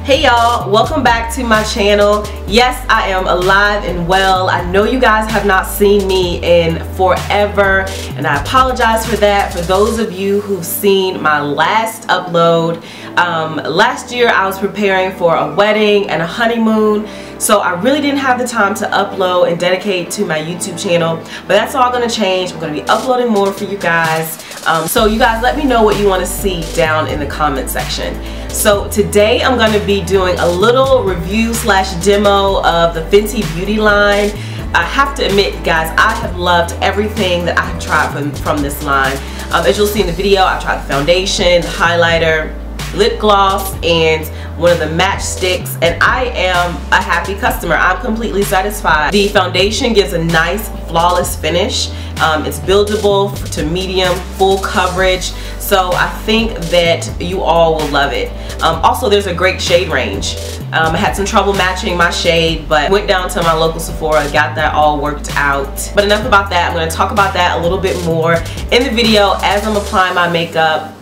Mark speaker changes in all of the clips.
Speaker 1: Hey y'all, welcome back to my channel. Yes, I am alive and well. I know you guys have not seen me in forever, and I apologize for that. For those of you who've seen my last upload, last year I was preparing for a wedding and a honeymoon, so I really didn't have the time to upload and dedicate to my YouTube channel, but that's all gonna change. I'm gonna be uploading more for you guys. So you guys let me know what you want to see down in the comment section. So today I'm going to be doing a little review slash demo of the Fenty beauty line. I have to admit, guys, I have loved everything that I have tried from this line. As you'll see in the video, I tried the foundation, the highlighter, lip gloss, and one of the match sticks, and I am a happy customer. I'm completely satisfied. The foundation gives a nice flawless finish. It's buildable to medium, full coverage, so I think that you all will love it. Also, there's a great shade range. I had some trouble matching my shade, but went down to my local Sephora, got that all worked out. But enough about that. I'm going to talk about that a little bit more in the video as I'm applying my makeup,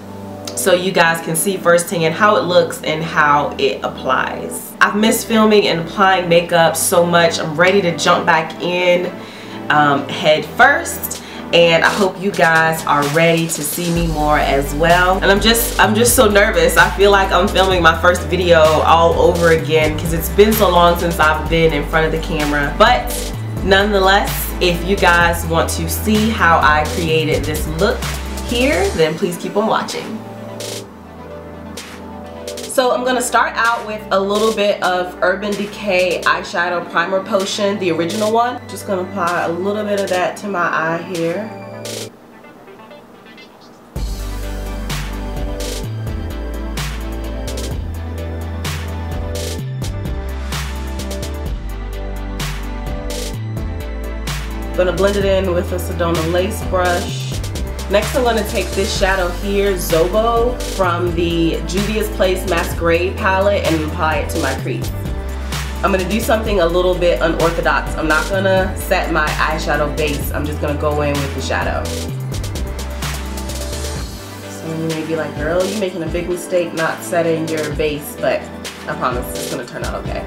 Speaker 1: so you guys can see firsthand how it looks and how it applies. I've missed filming and applying makeup so much. I'm ready to jump back in head first, and I hope you guys are ready to see me more as well. And I'm just so nervous. I feel like I'm filming my first video all over again because it's been so long since I've been in front of the camera. But nonetheless, if you guys want to see how I created this look here, then please keep on watching. So I'm going to start out with a little bit of Urban Decay eyeshadow primer potion, the original one. Just going to apply a little bit of that to my eye here. I'm going to blend it in with a Sedona lace brush. Next, I'm going to take this shadow here, Zobo, from the Juvia's Place Masquerade palette, and apply it to my crease. I'm going to do something a little bit unorthodox. I'm not going to set my eyeshadow base. I'm just going to go in with the shadow. So you may be like, girl, you're making a big mistake not setting your base, but I promise it's going to turn out okay.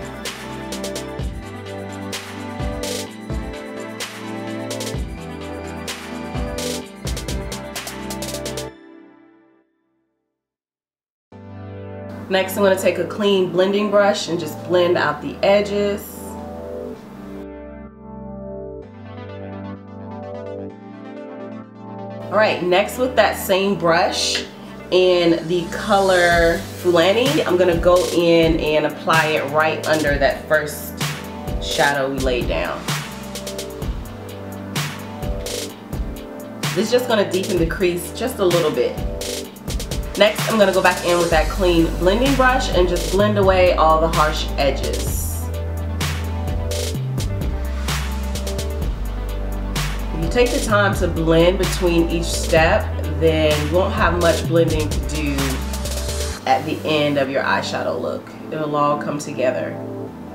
Speaker 1: Next, I'm going to take a clean blending brush and just blend out the edges. Alright, next with that same brush in the color Fulani, I'm going to go in and apply it right under that first shadow we laid down. This is just going to deepen the crease just a little bit. Next, I'm going to go back in with that clean blending brush and just blend away all the harsh edges. If you take the time to blend between each step, then you won't have much blending to do at the end of your eyeshadow look. It'll all come together.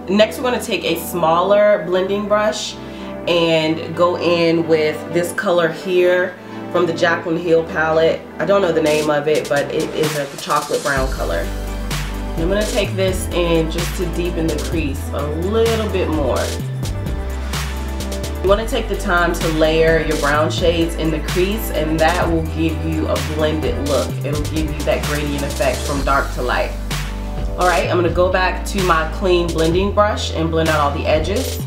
Speaker 1: Next, we're going to take a smaller blending brush and go in with this color here from the Jaclyn Hill palette. I don't know the name of it, but it is a chocolate brown color. And I'm going to take this in just to deepen the crease a little bit more. You want to take the time to layer your brown shades in the crease, and that will give you a blended look. It'll give you that gradient effect from dark to light. Alright, I'm going to go back to my clean blending brush and blend out all the edges.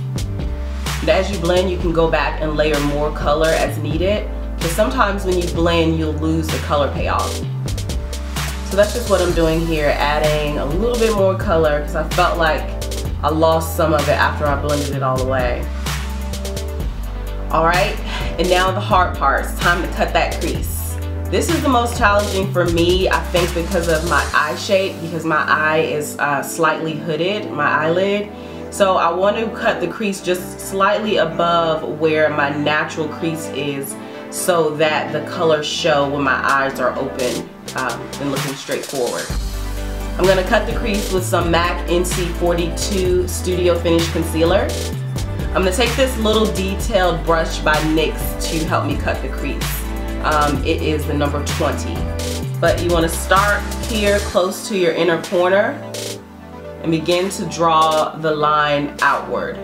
Speaker 1: And as you blend, you can go back and layer more color as needed. Because sometimes when you blend, you'll lose the color payoff. So that's just what I'm doing here, adding a little bit more color because I felt like I lost some of it after I blended it all away. Alright, and now the hard part. It's time to cut that crease. This is the most challenging for me, I think, because of my eye shape, because my eye is slightly hooded, my eyelid. So I want to cut the crease just slightly above where my natural crease is, so that the colors show when my eyes are open and looking straight forward. I'm going to cut the crease with some MAC NC42 Studio Finish Concealer. I'm going to take this little detailed brush by NYX to help me cut the crease. It is the number 20. But you want to start here close to your inner corner and begin to draw the line outward.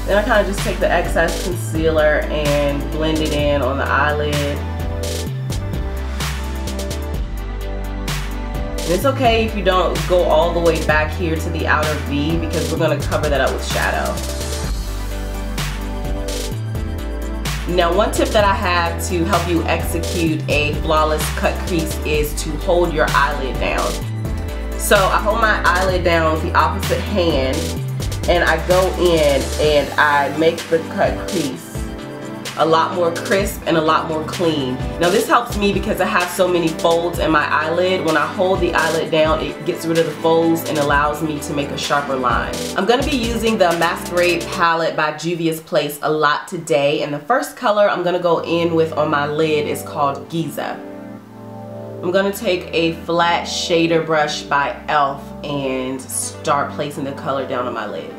Speaker 1: Then I kind of just take the excess concealer and blend it in on the eyelid. And it's okay if you don't go all the way back here to the outer V, because we're going to cover that up with shadow. Now, one tip that I have to help you execute a flawless cut crease is to hold your eyelid down. So I hold my eyelid down with the opposite hand, and I go in and I make the cut crease a lot more crisp and a lot more clean. Now this helps me because I have so many folds in my eyelid. When I hold the eyelid down, it gets rid of the folds and allows me to make a sharper line. I'm going to be using the Masquerade palette by Juvia's Place a lot today, and the first color I'm going to go in with on my lid is called Giza. I'm going to take a flat shader brush by e.l.f. and start placing the color down on my lid.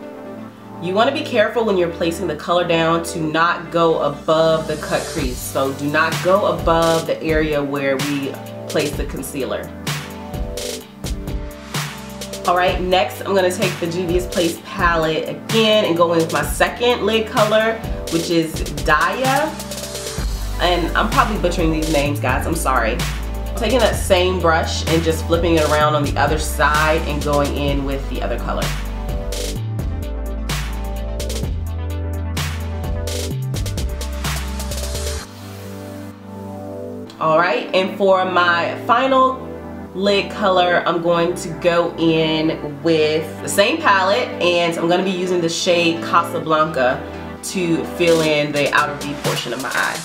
Speaker 1: You want to be careful when you're placing the color down to not go above the cut crease. So do not go above the area where we place the concealer. Alright, next I'm going to take the Juvia's Place palette again and go in with my second lid color, which is Daya. And I'm probably butchering these names, guys, I'm sorry. Taking that same brush and just flipping it around on the other side and going in with the other color. Alright, and for my final lid color, I'm going to go in with the same palette, and I'm going to be using the shade Casablanca to fill in the outer V portion of my eye.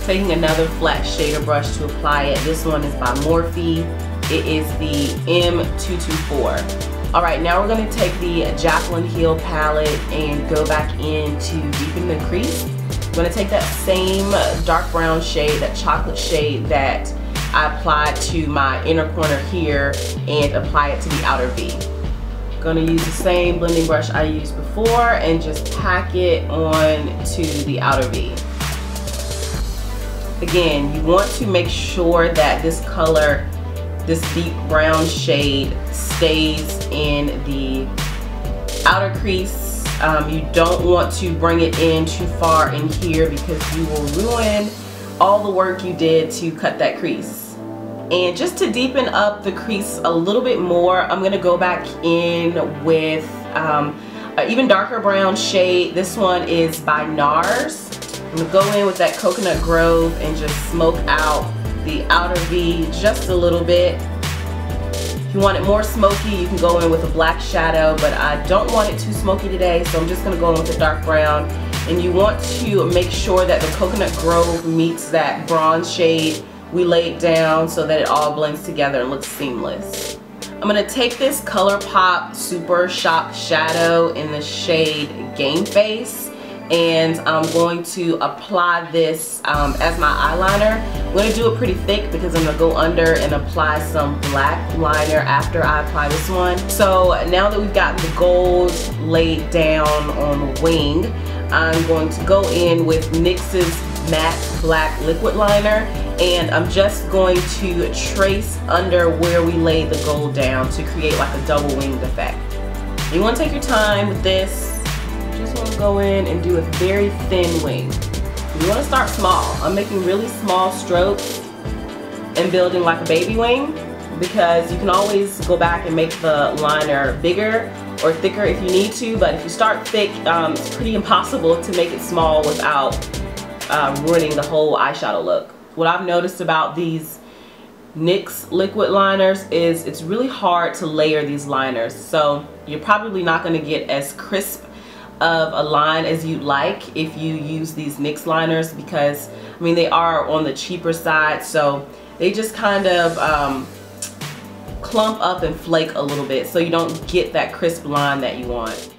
Speaker 1: Taking another flat shader brush to apply it. This one is by Morphe. It is the M224. Alright, now we're going to take the Jaclyn Hill palette and go back in to deepen the crease. I'm going to take that same dark brown shade, that chocolate shade that I applied to my inner corner here, and apply it to the outer V. I'm going to use the same blending brush I used before and just pack it on to the outer V. Again, you want to make sure that this color, this deep brown shade, stays in the outer crease. You don't want to bring it in too far in here because you will ruin all the work you did to cut that crease. And just to deepen up the crease a little bit more, I'm going to go back in with an even darker brown shade. This one is by NARS. I'm going to go in with that Coconut Grove and just smoke out the outer V just a little bit. If you want it more smoky, you can go in with a black shadow, but I don't want it too smoky today, so I'm just going to go in with a dark brown. And you want to make sure that the Coconut Grove meets that bronze shade we laid down so that it all blends together and looks seamless. I'm going to take this ColourPop Super Shock Shadow in the shade Game Face, and I'm going to apply this as my eyeliner. I'm going to do it pretty thick because I'm going to go under and apply some black liner after I apply this one. So now that we've got the gold laid down on the wing, I'm going to go in with NYX's Matte Black Liquid Liner, and I'm just going to trace under where we laid the gold down to create like a double winged effect. You want to take your time with this. You just want to go in and do a very thin wing. You want to start small. I'm making really small strokes and building like a baby wing, because you can always go back and make the liner bigger or thicker if you need to, but if you start thick, it's pretty impossible to make it small without ruining the whole eyeshadow look. What I've noticed about these NYX liquid liners is it's really hard to layer these liners, so you're probably not going to get as crisp of a line as you'd like if you use these NYX liners, because I mean they are on the cheaper side, so they just kind of clump up and flake a little bit, so you don't get that crisp line that you want.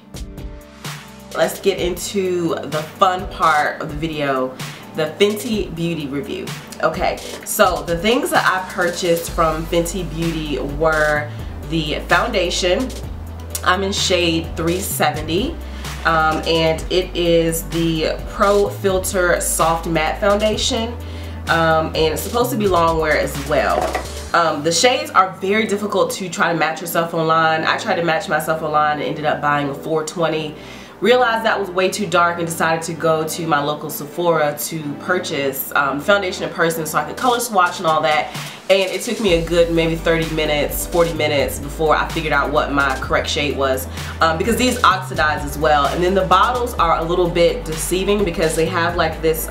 Speaker 1: Let's get into the fun part of the video, the Fenty Beauty review. Okay, so the things that I purchased from Fenty Beauty were the foundation. I'm in shade 370. and it is the Pro Filter Soft Matte Foundation, and it's supposed to be long wear as well. The shades are very difficult to try to match yourself online. I tried to match myself online and ended up buying a 420. Realized that was way too dark and decided to go to my local Sephora to purchase foundation in person so I could color swatch and all that. And it took me a good maybe 30 minutes, 40 minutes before I figured out what my correct shade was, because these oxidize as well. And then the bottles are a little bit deceiving because they have like this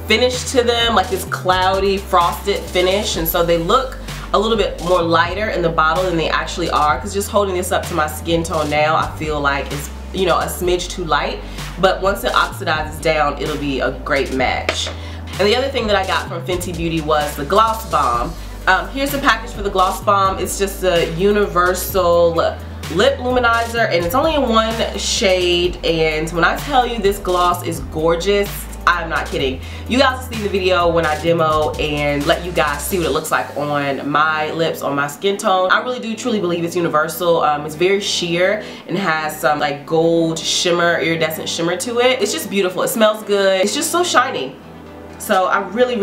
Speaker 1: finish to them, like this cloudy frosted finish, and so they look a little bit more lighter in the bottle than they actually are, because just holding this up to my skin tone now, I feel like it's, you know, a smidge too light, but once it oxidizes down, it'll be a great match. And the other thing that I got from Fenty Beauty was the Gloss Bomb. Here's the package for the Gloss Bomb. It's just a universal lip luminizer, and it's only in one shade, and when I tell you this gloss is gorgeous, I'm not kidding. You guys will see the video when I demo and let you guys see what it looks like on my lips, on my skin tone. I really do truly believe it's universal. It's very sheer and has some like gold shimmer, iridescent shimmer to it. It's just beautiful. It smells good. It's just so shiny. So I really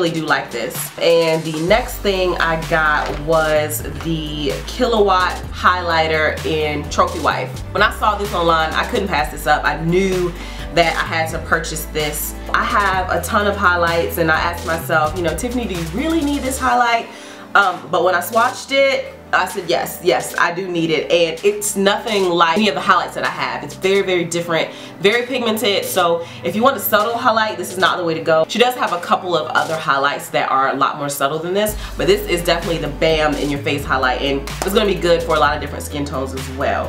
Speaker 1: do like this. And the next thing I got was the Kilowatt highlighter in Trophy Wife. When I saw this online, I couldn't pass this up. I knew that I had to purchase this. I have a ton of highlights, and I asked myself, you know, Tiffany, do you really need this highlight? But when I swatched it, I said yes, I do need it, and it's nothing like any of the highlights that I have. It's very different, very pigmented, so if you want a subtle highlight, this is not the way to go. She does have a couple of other highlights that are a lot more subtle than this, but this is definitely the bam in your face highlight, and it's going to be good for a lot of different skin tones as well.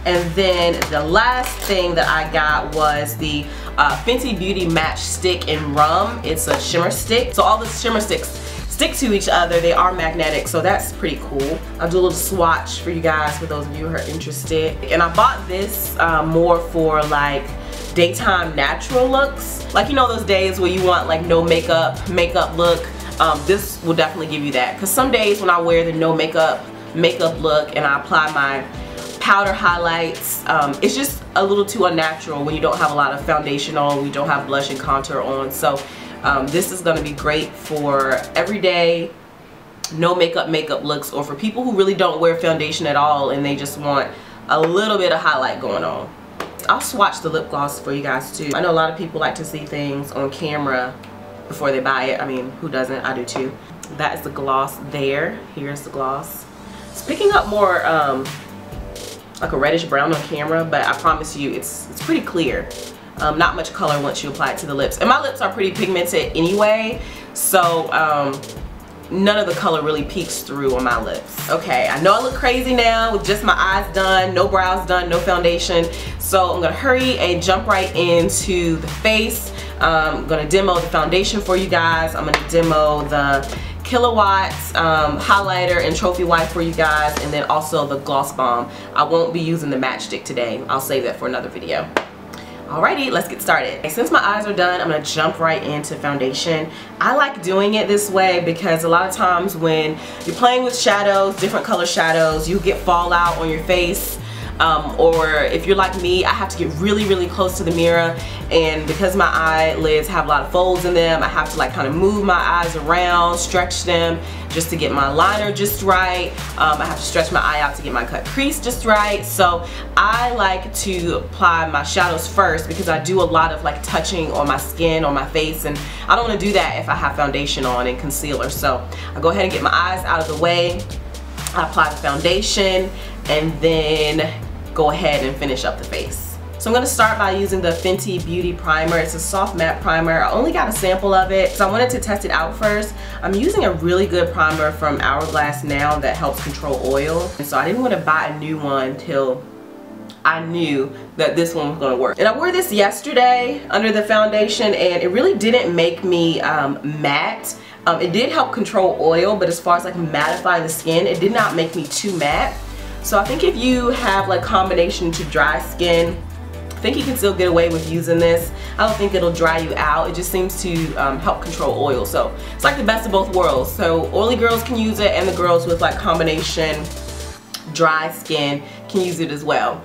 Speaker 1: And then the last thing that I got was the Fenty Beauty Match Stick in Rum. It's a shimmer stick. So all the shimmer sticks stick to each other. They are magnetic, so that's pretty cool. I'll do a little swatch for you guys for those of you who are interested. And I bought this more for like daytime natural looks. Like, you know, those days where you want like no makeup look. This will definitely give you that. Because some days when I wear the no makeup look and I apply my powder highlights, it's just a little too unnatural when you don't have a lot of foundation on, when you don't have blush and contour on. So this is going to be great for everyday no makeup looks, or for people who really don't wear foundation at all and they just want a little bit of highlight going on. I'll swatch the lip gloss for you guys too. I know a lot of people like to see things on camera before they buy it. I mean, who doesn't? I do too. That is the gloss there. Here's the gloss. It's picking up more like a reddish brown on camera, but I promise you it's pretty clear. Not much color once you apply it to the lips, and my lips are pretty pigmented anyway, so none of the color really peeks through on my lips. Okay, I know I look crazy now with just my eyes done, no brows done, no foundation, so I'm gonna hurry and jump right into the face. I'm gonna demo the foundation for you guys. I'm gonna demo the Kilowatt highlighter and Trophy Wife for you guys, and then also the Gloss Bomb. I won't be using the matchstick today. I'll save that for another video. Alrighty, let's get started. Since my eyes are done, I'm gonna jump right into foundation. I like doing it this way because a lot of times when you're playing with shadows, different color shadows, you get fallout on your face. Or if you're like me, I have to get really close to the mirror, and because my eyelids have a lot of folds in them, I have to like kind of move my eyes around, stretch them just to get my liner just right. I have to stretch my eye out to get my cut crease just right. So I like to apply my shadows first because I do a lot of like touching on my skin, on my face, and I don't want to do that if I have foundation on and concealer. So I go ahead and get my eyes out of the way. I apply the foundation and then go ahead and finish up the face. So I'm going to start by using the Fenty Beauty Primer. It's a soft matte primer. I only got a sample of it, so I wanted to test it out first. I'm using a really good primer from Hourglass Now that helps control oil, and so I didn't want to buy a new one till I knew that this one was going to work. And I wore this yesterday under the foundation, and it really didn't make me matte. It did help control oil, but as far as like mattifying the skin, it did not make me too matte. So I think if you have like combination to dry skin, I think you can still get away with using this. I don't think it'll dry you out. It just seems to help control oil. So it's like the best of both worlds. So oily girls can use it, and the girls with like combination dry skin can use it as well.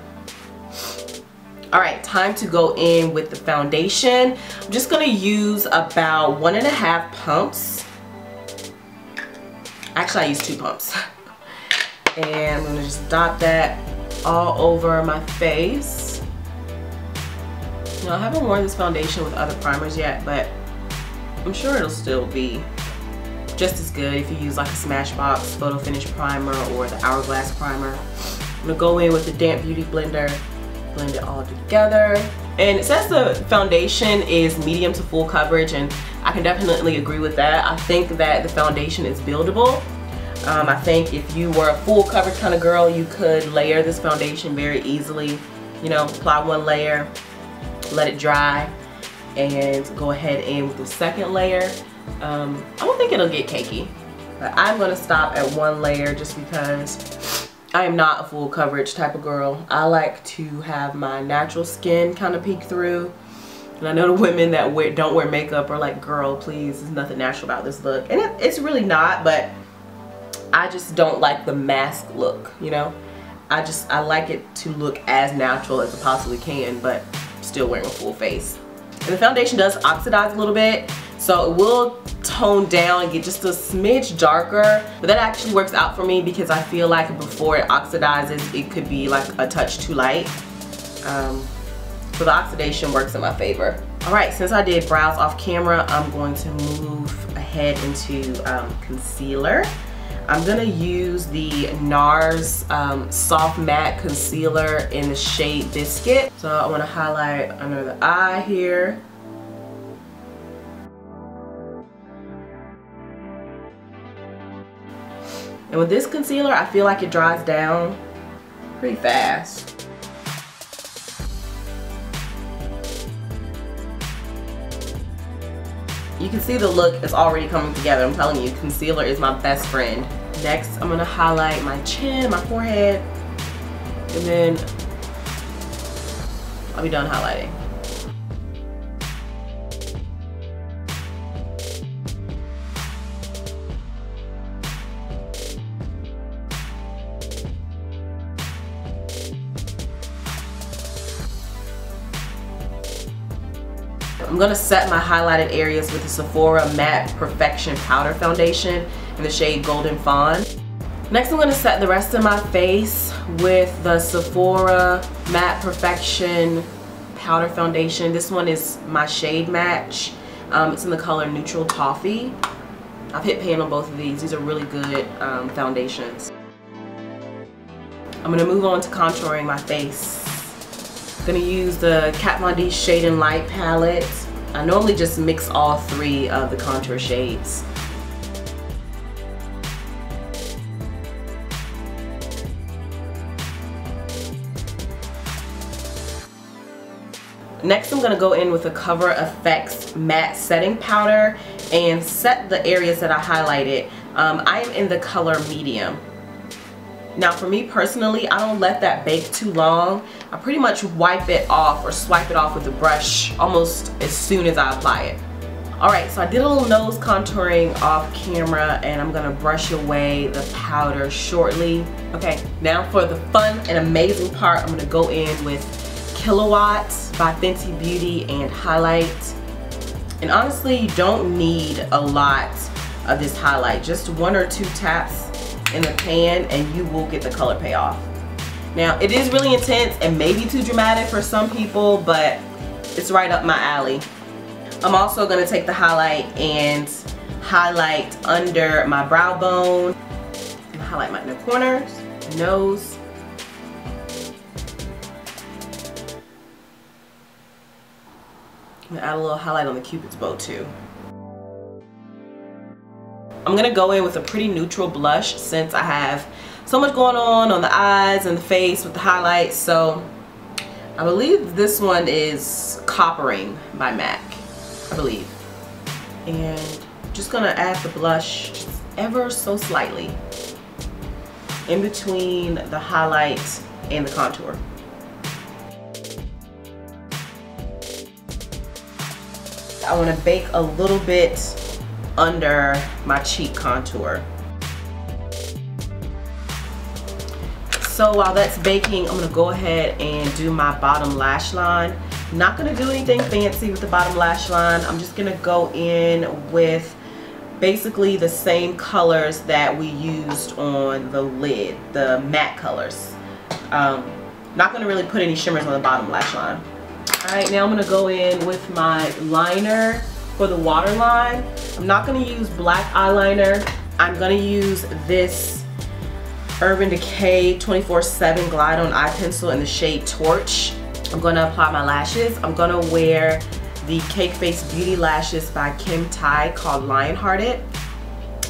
Speaker 1: All right, time to go in with the foundation. I'm just gonna use about 1.5 pumps. Actually, I use 2 pumps. And I'm gonna just dot that all over my face. Now, I haven't worn this foundation with other primers yet, but I'm sure it'll still be just as good if you use like a Smashbox Photo Finish primer or the Hourglass primer. I'm gonna go in with the Damp Beauty blender, blend it all together. And it says the foundation is medium to full coverage, and I can definitely agree with that. I think that the foundation is buildable. I think if you were a full coverage kind of girl, you could layer this foundation very easily. You know, apply 1 layer, let it dry, and go ahead in with the 2nd layer. I don't think it'll get cakey, but I'm gonna stop at 1 layer just because I am not a full coverage type of girl. I like to have my natural skin kind of peek through. And I know the women that don't wear makeup are like, girl, please, there's nothing natural about this look. And it's really not, but I just don't like the mask look, you know? I like it to look as natural as it possibly can, but still wearing a full face. And the foundation does oxidize a little bit, so it will tone down and get just a smidge darker, but that actually works out for me because I feel like before it oxidizes, it could be like a touch too light. So the oxidation works in my favor. All right, since I did brows off camera, I'm going to move ahead into concealer. I'm gonna use the NARS Soft Matte Concealer in the shade Biscuit. So I wanna highlight under the eye here. And with this concealer, I feel like it dries down pretty fast. You can see the look is already coming together. I'm telling you, concealer is my best friend. Next, I'm gonna highlight my chin, my forehead, and then I'll be done highlighting. I'm gonna set my highlighted areas with the Sephora Matte Perfection Powder Foundation in the shade Golden Fawn. Next, I'm gonna set the rest of my face with the Sephora Matte Perfection Powder Foundation. This one is my shade match. It's in the color Neutral Toffee. I've hit pan on both of these. These are really good foundations. I'm gonna move on to contouring my face. I'm gonna use the Kat Von D Shade and Light palette. I normally just mix all 3 of the contour shades. Next, I'm gonna go in with the Cover FX Matte Setting Powder and set the areas that I highlighted. I am in the color medium. Now for me personally, I don't let that bake too long. I pretty much wipe it off or swipe it off with a brush almost as soon as I apply it. Alright, so I did a little nose contouring off camera and I'm gonna brush away the powder shortly. Okay, now for the fun and amazing part, I'm gonna go in with Kilowatt by Fenty Beauty and highlight. And honestly, you don't need a lot of this highlight, just 1 or 2 taps in the pan and you will get the color payoff. Now it is really intense and maybe too dramatic for some people, but it's right up my alley. I'm also going to take the highlight and highlight under my brow bone and highlight my inner corners, nose. I'm going to add a little highlight on the Cupid's bow too. I'm gonna go in with a pretty neutral blush since I have so much going on the eyes and the face with the highlights. So I believe this one is Coppering by MAC, I believe. And just gonna add the blush just ever so slightly in between the highlight and the contour. I want to bake a little bit under my cheek contour. So while that's baking, I'm gonna go ahead and do my bottom lash line. I'm not gonna do anything fancy with the bottom lash line. I'm just gonna go in with basically the same colors that we used on the lid, the matte colors. Not gonna really put any shimmers on the bottom lash line. All right, now I'm gonna go in with my liner for the waterline. I'm not gonna use black eyeliner. I'm gonna use this Urban Decay 24/7 Glide On Eye Pencil in the shade Torch. I'm gonna apply my lashes. I'm gonna wear the Cake Face Beauty lashes by Kim Tai called Lionhearted.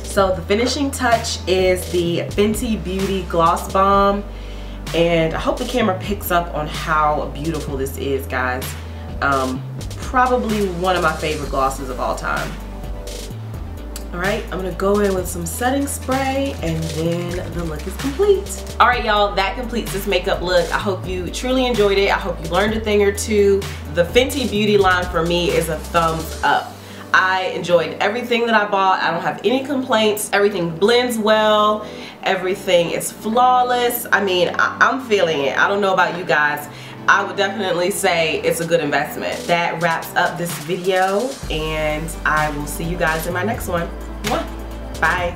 Speaker 1: So the finishing touch is the Fenty Beauty Gloss Bomb, and I hope the camera picks up on how beautiful this is, guys. Probably one of my favorite glosses of all time. Alright, I'm gonna go in with some setting spray and then the look is complete. Alright y'all, that completes this makeup look. I hope you truly enjoyed it. I hope you learned a thing or two. The Fenty Beauty line for me is a thumbs up. I enjoyed everything that I bought. I don't have any complaints. Everything blends well. Everything is flawless. I mean, I'm feeling it. I don't know about you guys. I would definitely say it's a good investment. That wraps up this video, and I will see you guys in my next one. Bye.